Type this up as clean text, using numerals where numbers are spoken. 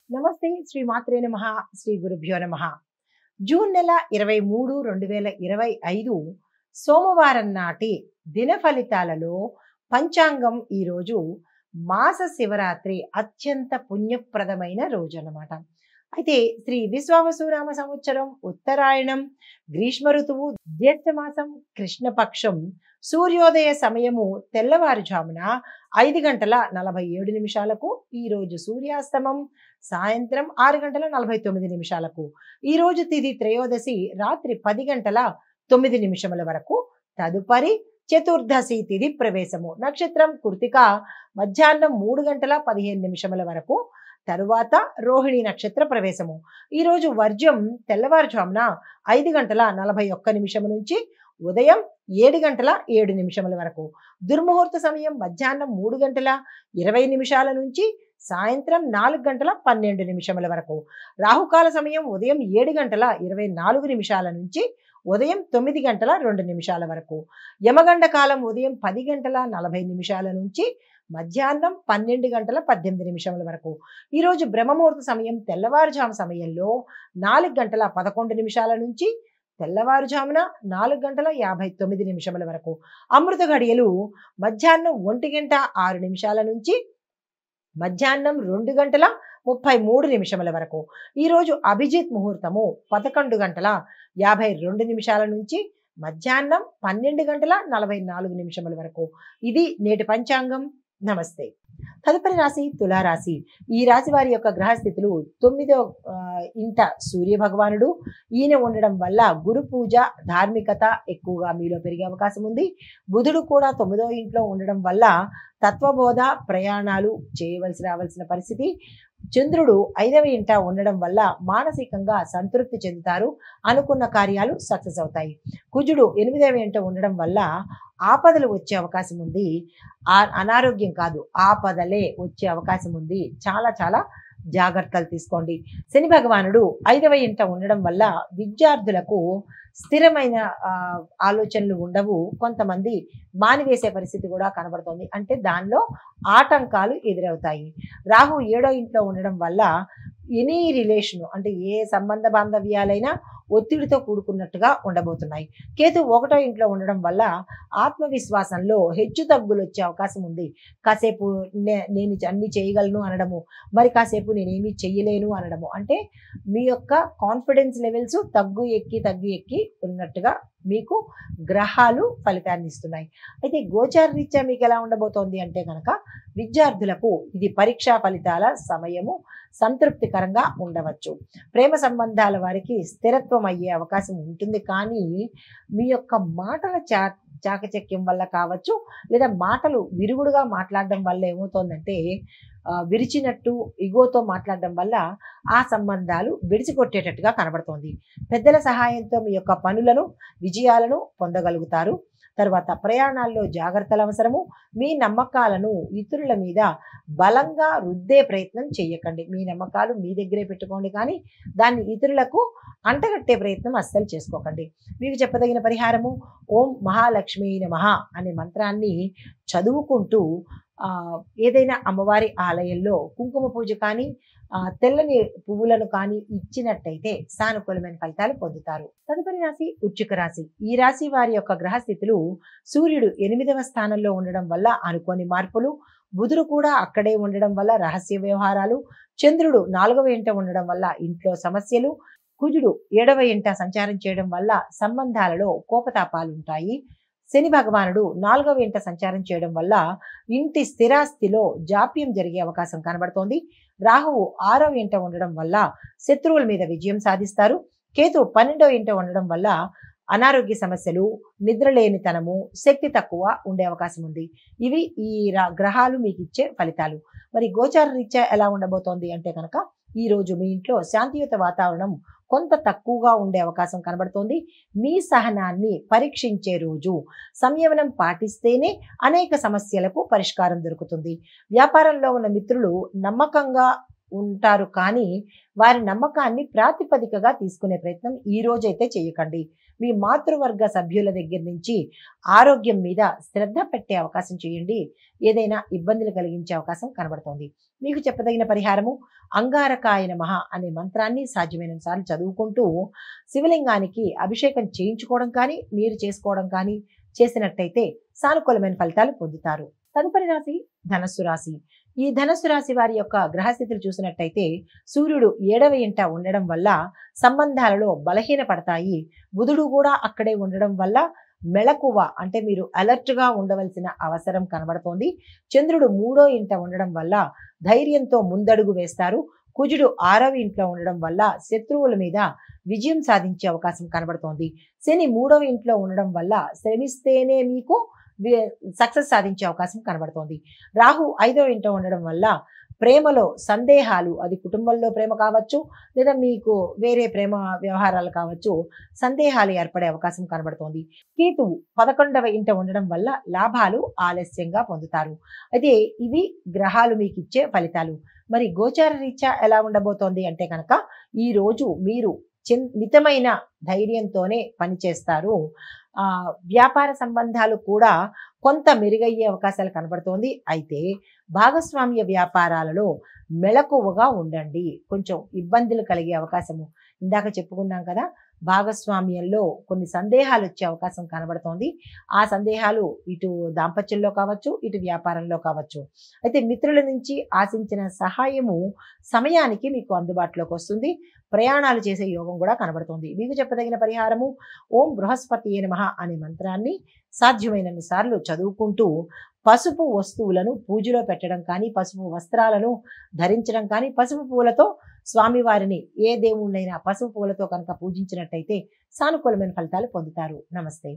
నమస్తే శ్రీ మాత్రే నమః శ్రీ గురుభ్యో నమః. జూన్ నెల 23 2025 సోమవారం నాటి దిన ఫలితాలలో పంచాంగం ఈరోజు మాస శివరాత్రి అత్యంత పుణ్యప్రదమైన రోజు అన్నమాట. అయితే శ్రీ విశ్వావసునామ సంవత్సరం ఉత్తరాయణం గ్రీష్మ ఋతువు జ్యేష్ఠ మాసం కృష్ణపక్షం సూర్యోదయ సమయము తెల్లవారుజామున 5:47 ఈ రోజు సూర్యాస్తమం సాయంత్రం 6:49 ఈ రోజు తిథి త్రయోదశి రాత్రి 10:09 వరకు. తదుపరి చతుర్దశి తిథి ప్రవేశము నక్షత్రం కృతిక మధ్యాహ్నం 3:15 వరకు. తరువాత రోహిణి నక్షత్ర ప్రవేశము. ఈ రోజు వర్జ్యం తెల్లవారుజామున 5:41 నుంచి ఉదయం 7:07 వరకు. దుర్ముహూర్త సమయం మధ్యాహ్నం 3:20 నుంచి సాయంత్రం 4:12 వరకు. రాహుకాల సమయం ఉదయం 7:24 నుంచి ఉదయం 9:02 వరకు. యమగండ కాలం ఉదయం 10:40 నుంచి మధ్యాహ్నం 12:18 వరకు. ఈరోజు బ్రహ్మముహూర్త సమయం తెల్లవారుజాము సమయంలో 4:11 నుంచి తెల్లవారుజామున 4:59 వరకు. అమృత ఘడియలు మధ్యాహ్నం 1:06 నుంచి మధ్యాహ్నం 2:33 వరకు. ఈరోజు అభిజిత్ ముహూర్తము 11:52 నుంచి మధ్యాహ్నం 12:44 వరకు. ఇది నేటి పంచాంగం. నమస్తే. తదుపరి రాశి తులారాశి. ఈ రాశి వారి యొక్క గ్రహస్థితులు 9వ ఇంట సూర్య భగవానుడు. ఈయన ఉండడం వల్ల గురు పూజ ధార్మికత ఎక్కువగా మీలో పెరిగే అవకాశం ఉంది. బుధుడు కూడా 9వ ఇంట్లో ఉండడం వల్ల తత్వబోధ ప్రయాణాలు రావాల్సిన పరిస్థితి. చంద్రుడు 5వ ఇంట ఉండడం వల్ల మానసికంగా సంతృప్తి చెందుతారు. అనుకున్న కార్యాలు సక్సెస్ అవుతాయి. కుజుడు 8వ ఇంట ఉండడం వల్ల ఆపదలు వచ్చే అవకాశం ఉంది. అనారోగ్యం కాదు, ఆపదలే వచ్చే అవకాశం ఉంది. చాలా చాలా జాగ్రత్తలు తీసుకోండి. శని భగవానుడు 5వ ఇంట ఉండడం వల్ల విద్యార్థులకు స్థిరమైన ఆలోచనలు ఉండవు. కొంతమంది మానివేసే పరిస్థితి కూడా కనబడుతుంది. అంటే దానిలో ఆటంకాలు ఎదురవుతాయి. రాహు 7వ ఇంట్లో ఉండడం వల్ల ఎనీ రిలేషన్ అంటే ఏ సంబంధ బాంధవ్యాలైనా ఒత్తిడితో కూడుకున్నట్టుగా ఉండబోతున్నాయి. కేతు 1వ ఇంట్లో ఉండడం వల్ల ఆత్మవిశ్వాసంలో హెచ్చు తగ్గులు వచ్చే అవకాశం ఉంది. కాసేపు నేను అన్ని చేయగలను అనడము, మరి కాసేపు నేనేమి చెయ్యలేను అనడము. అంటే మీ యొక్క కాన్ఫిడెన్స్ లెవెల్స్ తగ్గు ఎక్కి ఉన్నట్టుగా మీకు గ్రహాలు ఫలితాన్ని ఇస్తున్నాయి. అయితే గోచార రీత్యా మీకు ఎలా ఉండబోతోంది అంటే కనుక విద్యార్థులకు ఇది పరీక్షా ఫలితాల సమయము. సంతృప్తికరంగా ఉండవచ్చు. ప్రేమ సంబంధాల వారికి స్థిరత్వం అయ్యే అవకాశం ఉంటుంది. కానీ మీ యొక్క మాటల చాకచక్యం వల్ల కావచ్చు, లేదా మాటలు విరుగుడుగా మాట్లాడడం వల్ల ఏమవుతోందంటే విరిచినట్టు ఇగోతో మాట్లాడడం వల్ల ఆ సంబంధాలు విడిచికొట్టేటట్టుగా కనబడుతోంది. పెద్దల సహాయంతో మీ యొక్క పనులను విజయాలను పొందగలుగుతారు. తర్వాత ప్రయాణాల్లో జాగ్రత్తలు అవసరము. మీ నమ్మకాలను ఇతరుల మీద బలంగా రుద్దే ప్రయత్నం చేయకండి. మీ నమ్మకాలు మీ దగ్గరే పెట్టుకోండి, కానీ దాన్ని ఇతరులకు అంటగట్టే ప్రయత్నం అస్సలు చేసుకోకండి. మీకు చెప్పదగిన పరిహారము ఓం మహాలక్ష్మీ నమః అనే మంత్రాన్ని చదువుకుంటూ ఏదైనా అమ్మవారి ఆలయంలో కుంకుమ పూజ కానీ తెల్లని పువ్వులను కానీ ఇచ్చినట్టయితే సానుకూలమైన ఫలితాలు పొందుతారు. తదుపరి రాశి వృశ్చిక రాశి. ఈ రాశి వారి యొక్క గ్రహస్థితులు సూర్యుడు 8వ స్థానంలో ఉండడం వల్ల అనుకోని మార్పులు, బుధుడు కూడా అక్కడే ఉండడం వల్ల రహస్య వ్యవహారాలు, చంద్రుడు 4వ ఇంట ఉండడం వల్ల ఇంట్లో సమస్యలు, కుజుడు 7వ ఇంట సంచారం చేయడం వల్ల సంబంధాలలో కోపతాపాలు ఉంటాయి. శని భగవానుడు 4వ ఇంట సంచారం చేయడం వల్ల ఇంటి స్థిరాస్తిలో జాప్యం జరిగే అవకాశం కనబడుతోంది. రాహువు 6వ ఇంట ఉండడం వల్ల శత్రువుల మీద విజయం సాధిస్తారు. కేతు 12వ ఇంట ఉండడం వల్ల అనారోగ్య సమస్యలు, నిద్రలేనితనము, శక్తి తక్కువ ఉండే అవకాశం ఉంది. ఇవి ఈ గ్రహాలు మీకు ఇచ్చే ఫలితాలు. మరి గోచార రీత్యా ఎలా ఉండబోతోంది అంటే కనుక ఈ రోజు మీ ఇంట్లో శాంతియుత వాతావరణం కొంత తక్కువగా ఉండే అవకాశం కనబడుతోంది. మీ సహనాన్ని పరీక్షించే రోజు. సంయమనం పాటిస్తేనే అనేక సమస్యలకు పరిష్కారం దొరుకుతుంది. వ్యాపారంలో ఉన్న మిత్రులు నమ్మకంగా ఉంటారు, కానీ వారి నమ్మకాన్ని ప్రాతిపదికగా తీసుకునే ప్రయత్నం ఈ రోజైతే చేయకండి. మీ మాతృవర్గ సభ్యుల దగ్గర నుంచి ఆరోగ్యం మీద శ్రద్ధ పెట్టే అవకాశం చేయండి. ఏదైనా ఇబ్బందులు కలిగించే అవకాశం కనబడుతోంది. మీకు చెప్పదగిన పరిహారము అంగారకాయ నమః అనే మంత్రాన్ని సాధ్యమైనంత సార్లు చదువుకుంటూ శివలింగానికి అభిషేకం చేయించుకోవడం కానీ, మీరు చేసుకోవడం కానీ చేసినట్టయితే సానుకూలమైన ఫలితాలు పొందుతారు. తదుపరి రాశి ధనస్సు రాశి. ఈ ధనస్సు రాశి వారి యొక్క గ్రహస్థితులు చూసినట్టయితే సూర్యుడు 7వ ఇంట ఉండడం వల్ల సంబంధాలలో బలహీన పడతాయి. బుధుడు కూడా అక్కడే ఉండడం వల్ల మెళకువ అంటే మీరు అలర్ట్ గా ఉండవలసిన అవసరం కనబడుతోంది. చంద్రుడు 3వ ఇంట ఉండడం వల్ల ధైర్యంతో ముందడుగు వేస్తారు. కుజుడు 6వ ఇంట్లో ఉండడం వల్ల శత్రువుల మీద విజయం సాధించే అవకాశం కనబడుతోంది. శని 3వ ఇంట్లో ఉండడం వల్ల శ్రమిస్తేనే మీకు సక్సెస్ సాధించే అవకాశం కనబడుతోంది. రాహు 5వ ఇంట ఉండడం వల్ల ప్రేమలో సందేహాలు, అది కుటుంబంలో ప్రేమ కావచ్చు లేదా మీకు వేరే ప్రేమ వ్యవహారాలు కావచ్చు, సందేహాలు ఏర్పడే అవకాశం కనబడుతోంది. కేతువు 11వ ఇంట ఉండడం వల్ల లాభాలు ఆలస్యంగా పొందుతారు. అయితే ఇవి గ్రహాలు మీకు ఇచ్చే ఫలితాలు. మరి గోచార రీత్యా ఎలా ఉండబోతోంది అంటే కనుక ఈ రోజు మీరు మితమైన ధైర్యంతోనే పనిచేస్తారు. వ్యాపార సంబంధాలు కూడా కొంత మెరుగయ్యే అవకాశాలు కనబడుతోంది. అయితే భాగస్వామ్య వ్యాపారాలలో మెళకువగా ఉండండి. కొంచెం ఇబ్బందులు కలిగే అవకాశము ఇందాక చెప్పుకున్నాం కదా, భాగస్వామ్యంలో కొన్ని సందేహాలు వచ్చే అవకాశం కనబడుతోంది. ఆ సందేహాలు ఇటు దాంపత్యంలో కావచ్చు, ఇటు వ్యాపారంలో కావచ్చు. అయితే మిత్రుల నుంచి ఆశించిన సహాయము సమయానికి మీకు అందుబాటులోకి వస్తుంది. ప్రయాణాలు చేసే యోగం కూడా కనబడుతోంది. మీకు చెప్పదగిన పరిహారము ఓం బృహస్పతియే నమః అనే మంత్రాన్ని సాధ్యమైనన్ని సార్లు చదువుకుంటూ పసుపు వస్తువులను పూజలో పెట్టడం కానీ, పసుపు వస్త్రాలను ధరించడం కానీ, పసుపు పూలతో స్వామివారిని ఏ దేవుణ్ణైనా పసుపు పూలతో కనుక పూజించినట్టయితే సానుకూలమైన ఫలితాలు పొందుతారు. నమస్తే.